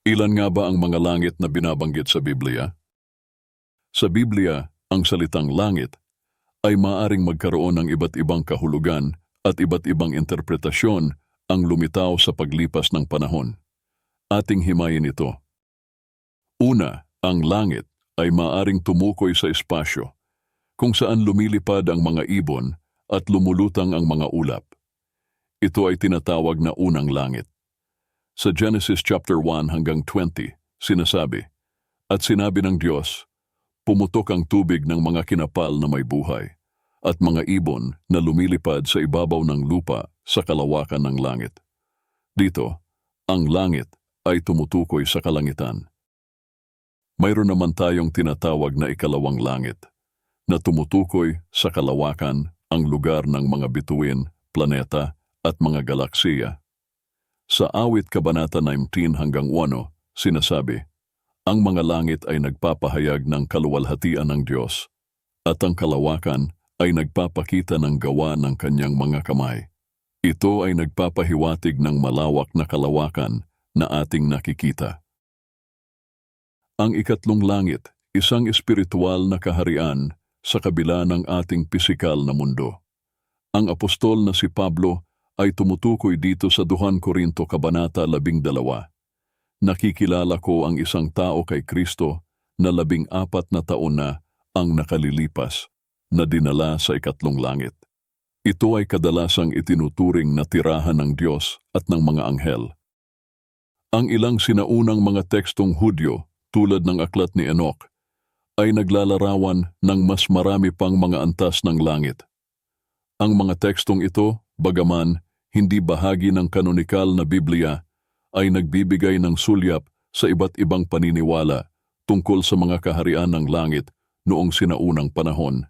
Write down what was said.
Ilan nga ba ang mga langit na binabanggit sa Biblia? Sa Biblia, ang salitang langit ay maaring magkaroon ng iba't ibang kahulugan at iba't ibang interpretasyon ang lumitaw sa paglipas ng panahon. Ating himayin ito. Una, ang langit ay maaring tumukoy sa espasyo, kung saan lumilipad ang mga ibon at lumulutang ang mga ulap. Ito ay tinatawag na unang langit. Sa Genesis chapter 1 hanggang 20, sinasabi, "At sinabi ng Diyos, pumutok ang tubig ng mga kinapal na may buhay, at mga ibon na lumilipad sa ibabaw ng lupa sa kalawakan ng langit." Dito, ang langit ay tumutukoy sa kalangitan. Mayroon naman tayong tinatawag na ikalawang langit, na tumutukoy sa kalawakan, ang lugar ng mga bituin, planeta, at mga galaksiya. Sa Awit Kabanata 19 hanggang 1, sinasabi, "Ang mga langit ay nagpapahayag ng kaluwalhatian ng Diyos, at ang kalawakan ay nagpapakita ng gawa ng kanyang mga kamay. Ito ay nagpapahiwatig ng malawak na kalawakan na ating nakikita." Ang ikatlong langit, isang espiritual na kaharian sa kabila ng ating pisikal na mundo. Ang apostol na si Pablo ay tumutukoy dito sa 2 Korinto Kabanata 12. "Nakikilala ko ang isang tao kay Kristo na 14 na taon na ang nakalilipas, na dinala sa ikatlong langit." Ito ay kadalasang itinuturing na tirahan ng Diyos at ng mga anghel. Ang ilang sinaunang mga tekstong Hudyo, tulad ng aklat ni Enoch, ay naglalarawan ng mas marami pang mga antas ng langit. Ang mga tekstong ito, bagaman hindi bahagi ng kanonikal na Biblia, ay nagbibigay ng sulyap sa iba't ibang paniniwala tungkol sa mga kaharian ng langit noong sinaunang panahon.